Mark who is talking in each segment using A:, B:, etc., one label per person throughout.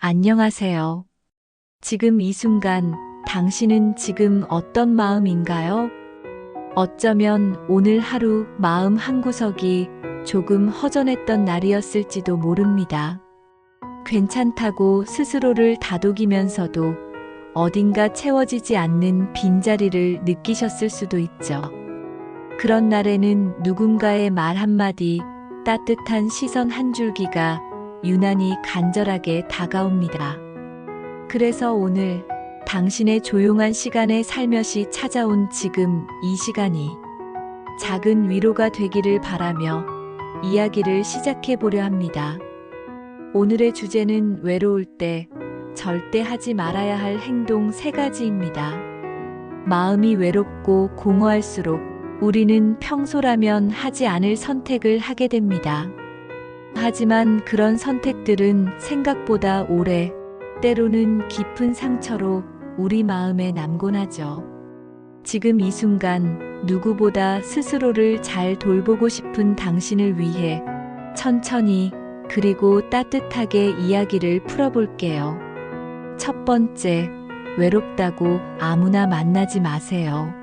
A: 안녕하세요. 지금 이 순간 당신은 지금 어떤 마음인가요? 어쩌면 오늘 하루 마음 한구석이 조금 허전했던 날이었을지도 모릅니다. 괜찮다고 스스로를 다독이면서도 어딘가 채워지지 않는 빈자리를 느끼셨을 수도 있죠. 그런 날에는 누군가의 말 한마디, 따뜻한 시선 한 줄기가 유난히 간절하게 다가옵니다. 그래서 오늘 당신의 조용한 시간에 살며시 찾아온 지금 이 시간이 작은 위로가 되기를 바라며 이야기를 시작해 보려 합니다. 오늘의 주제는 외로울 때 절대 하지 말아야 할 행동 3가지입니다. 마음이 외롭고 공허할수록 우리는 평소라면 하지 않을 선택을 하게 됩니다. 하지만 그런 선택들은 생각보다 오래, 때로는 깊은 상처로 우리 마음에 남곤 하죠. 지금 이 순간 누구보다 스스로를 잘 돌보고 싶은 당신을 위해 천천히 그리고 따뜻하게 이야기를 풀어볼게요. 첫 번째, 외롭다고 아무나 만나지 마세요.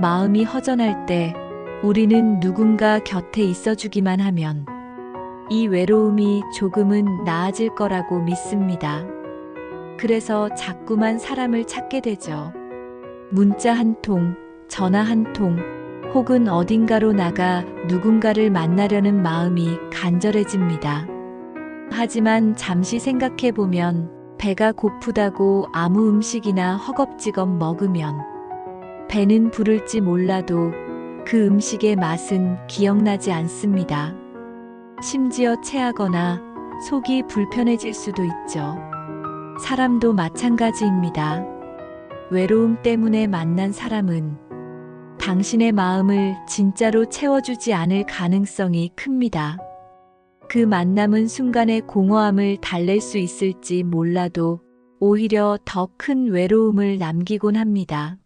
A: 마음이 허전할 때 우리는 누군가 곁에 있어주기만 하면 이 외로움이 조금은 나아질 거라고 믿습니다. 그래서 자꾸만 사람을 찾게 되죠. 문자 한 통, 전화 한 통, 혹은 어딘가로 나가 누군가를 만나려는 마음이 간절해집니다. 하지만 잠시 생각해보면 배가 고프다고 아무 음식이나 허겁지겁 먹으면 배는 부를지 몰라도 그 음식의 맛은 기억나지 않습니다. 심지어 체하거나 속이 불편해질 수도 있죠. 사람도 마찬가지입니다. 외로움 때문에 만난 사람은 당신의 마음을 진짜로 채워주지 않을 가능성이 큽니다. 그 만남은 순간의 공허함을 달랠 수 있을지 몰라도 오히려 더 큰 외로움을 남기곤 합니다.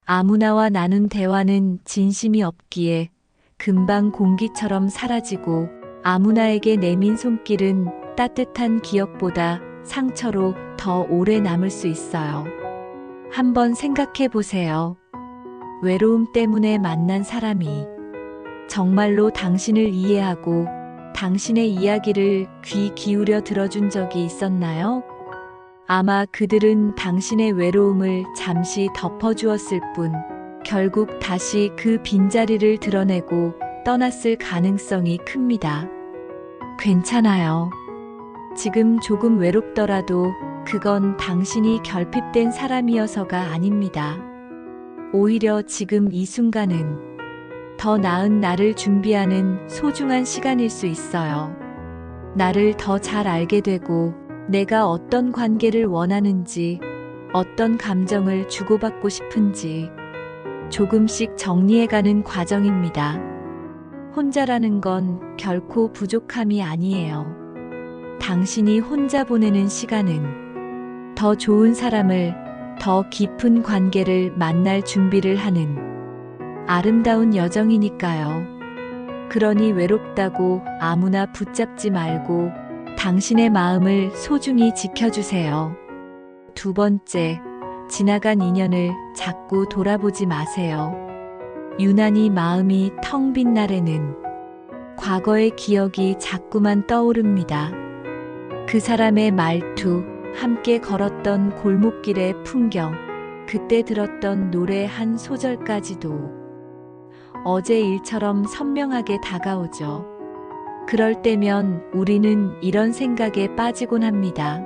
A: 아무나와 나눈 대화는 진심이 없기에 금방 공기처럼 사라지고 아무나에게 내민 손길은 따뜻한 기억보다 상처로 더 오래 남을 수 있어요. 한번 생각해 보세요. 외로움 때문에 만난 사람이 정말로 당신을 이해하고 당신의 이야기를 귀 기울여 들어준 적이 있었나요? 아마 그들은 당신의 외로움을 잠시 덮어주었을 뿐, 결국 다시 그 빈자리를 드러내고 떠났을 가능성이 큽니다. 괜찮아요. 지금 조금 외롭더라도 그건 당신이 결핍된 사람이어서가 아닙니다. 오히려 지금 이 순간은 더 나은 나를 준비하는 소중한 시간일 수 있어요. 나를 더 잘 알게 되고 내가 어떤 관계를 원하는지, 어떤 감정을 주고받고 싶은지 조금씩 정리해가는 과정입니다. 혼자라는 건 결코 부족함이 아니에요. 당신이 혼자 보내는 시간은 더 좋은 사람을, 더 깊은 관계를 만날 준비를 하는 아름다운 여정이니까요. 그러니 외롭다고 아무나 붙잡지 말고 당신의 마음을 소중히 지켜주세요. 두 번째, 지나간 인연을 자꾸 돌아보지 마세요. 유난히 마음이 텅 빈 날에는 과거의 기억이 자꾸만 떠오릅니다. 그 사람의 말투, 함께 걸었던 골목길의 풍경, 그때 들었던 노래 한 소절까지도 어제 일처럼 선명하게 다가오죠. 그럴 때면 우리는 이런 생각에 빠지곤 합니다.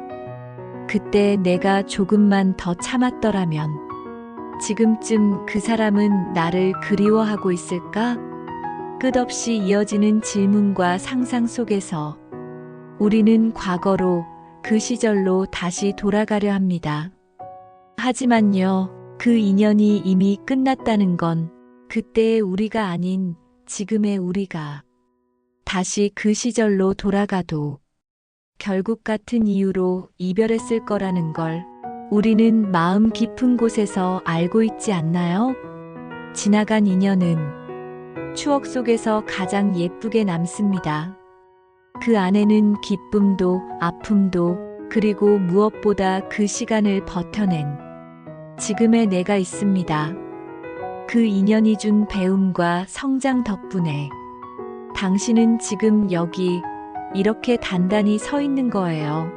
A: 그때 내가 조금만 더 참았더라면 지금쯤 그 사람은 나를 그리워하고 있을까? 끝없이 이어지는 질문과 상상 속에서 우리는 과거로, 그 시절로 다시 돌아가려 합니다. 하지만요, 그 인연이 이미 끝났다는 건 그때의 우리가 아닌 지금의 우리가 다시 그 시절로 돌아가도 결국 같은 이유로 이별했을 거라는 걸 우리는 마음 깊은 곳에서 알고 있지 않나요? 지나간 인연은 추억 속에서 가장 예쁘게 남습니다. 그 안에는 기쁨도 아픔도 그리고 무엇보다 그 시간을 버텨낸 지금의 내가 있습니다. 그 인연이 준 배움과 성장 덕분에 당신은 지금 여기 이렇게 단단히 서 있는 거예요.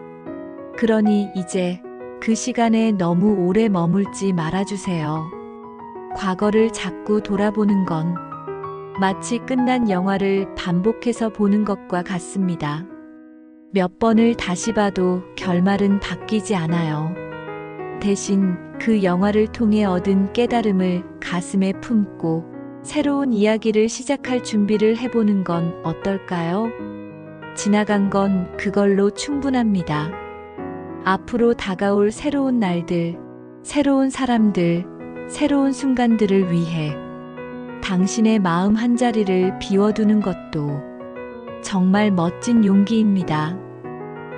A: 그러니 이제 그 시간에 너무 오래 머물지 말아주세요. 과거를 자꾸 돌아보는 건 마치 끝난 영화를 반복해서 보는 것과 같습니다. 몇 번을 다시 봐도 결말은 바뀌지 않아요. 대신 그 영화를 통해 얻은 깨달음을 가슴에 품고 새로운 이야기를 시작할 준비를 해보는 건 어떨까요? 지나간 건 그걸로 충분합니다. 앞으로 다가올 새로운 날들, 새로운 사람들, 새로운 순간들을 위해 당신의 마음 한자리를 비워두는 것도 정말 멋진 용기입니다.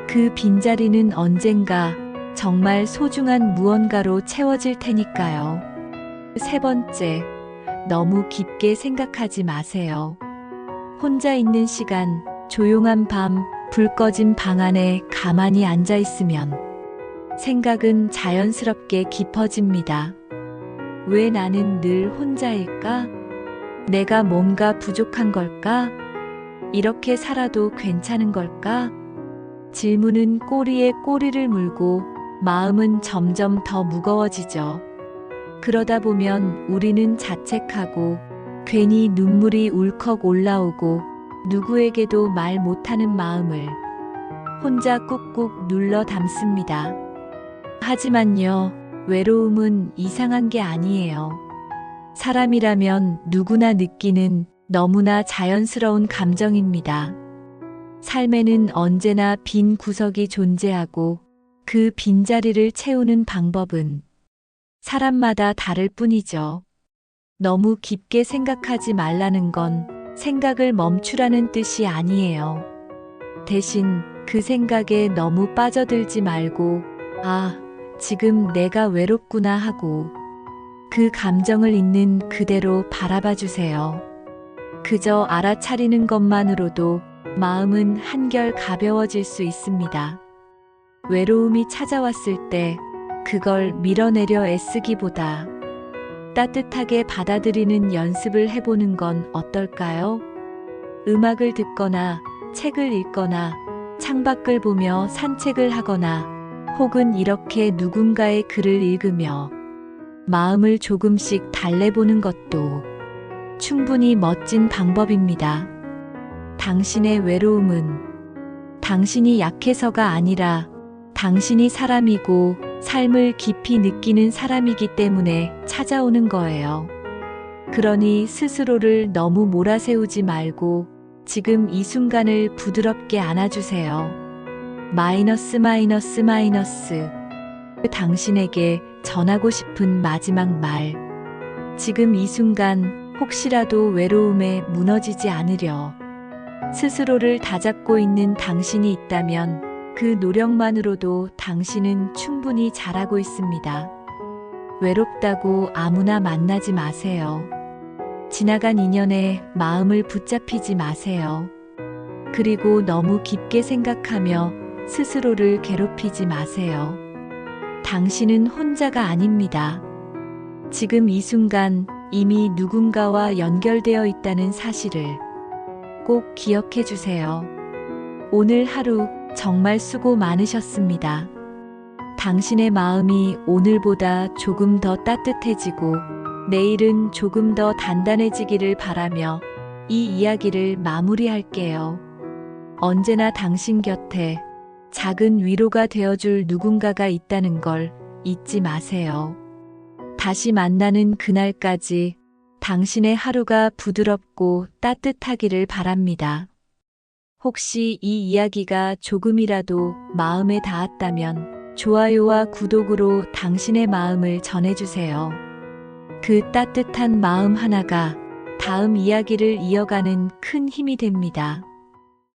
A: 그 빈자리는 언젠가 정말 소중한 무언가로 채워질 테니까요. 세 번째, 너무 깊게 생각하지 마세요. 혼자 있는 시간, 조용한 밤, 불 꺼진 방 안에 가만히 앉아 있으면 생각은 자연스럽게 깊어집니다. 왜 나는 늘 혼자일까? 내가 뭔가 부족한 걸까? 이렇게 살아도 괜찮은 걸까? 질문은 꼬리에 꼬리를 물고 마음은 점점 더 무거워지죠. 그러다 보면 우리는 자책하고 괜히 눈물이 울컥 올라오고 누구에게도 말 못하는 마음을 혼자 꾹꾹 눌러 담습니다. 하지만요, 외로움은 이상한 게 아니에요. 사람이라면 누구나 느끼는 너무나 자연스러운 감정입니다. 삶에는 언제나 빈 구석이 존재하고 그 빈자리를 채우는 방법은 사람마다 다를 뿐이죠. 너무 깊게 생각하지 말라는 건 생각을 멈추라는 뜻이 아니에요. 대신 그 생각에 너무 빠져들지 말고, 아, 지금 내가 외롭구나 하고 그 감정을 있는 그대로 바라봐 주세요. 그저 알아차리는 것만으로도 마음은 한결 가벼워질 수 있습니다. 외로움이 찾아왔을 때 그걸 밀어내려 애쓰기보다 따뜻하게 받아들이는 연습을 해보는 건 어떨까요? 음악을 듣거나 책을 읽거나 창밖을 보며 산책을 하거나 혹은 이렇게 누군가의 글을 읽으며 마음을 조금씩 달래보는 것도 충분히 멋진 방법입니다. 당신의 외로움은 당신이 약해서가 아니라 당신이 사람이고 삶을 깊이 느끼는 사람이기 때문에 찾아오는 거예요. 그러니 스스로를 너무 몰아세우지 말고 지금 이 순간을 부드럽게 안아주세요. 마이너스 마이너스 마이너스. 당신에게 전하고 싶은 마지막 말. 지금 이 순간 혹시라도 외로움에 무너지지 않으려 스스로를 다잡고 있는 당신이 있다면 그 노력만으로도 당신은 충분히 잘하고 있습니다. 외롭다고 아무나 만나지 마세요. 지나간 인연에 마음을 붙잡히지 마세요. 그리고 너무 깊게 생각하며 스스로를 괴롭히지 마세요. 당신은 혼자가 아닙니다. 지금 이 순간 이미 누군가와 연결되어 있다는 사실을 꼭 기억해 주세요. 오늘 하루 정말 수고 많으셨습니다. 당신의 마음이 오늘보다 조금 더 따뜻해지고 내일은 조금 더 단단해지기를 바라며 이 이야기를 마무리할게요. 언제나 당신 곁에 작은 위로가 되어줄 누군가가 있다는 걸 잊지 마세요. 다시 만나는 그날까지 당신의 하루가 부드럽고 따뜻하기를 바랍니다. 혹시 이 이야기가 조금이라도 마음에 닿았다면 좋아요와 구독으로 당신의 마음을 전해주세요. 그 따뜻한 마음 하나가 다음 이야기를 이어가는 큰 힘이 됩니다.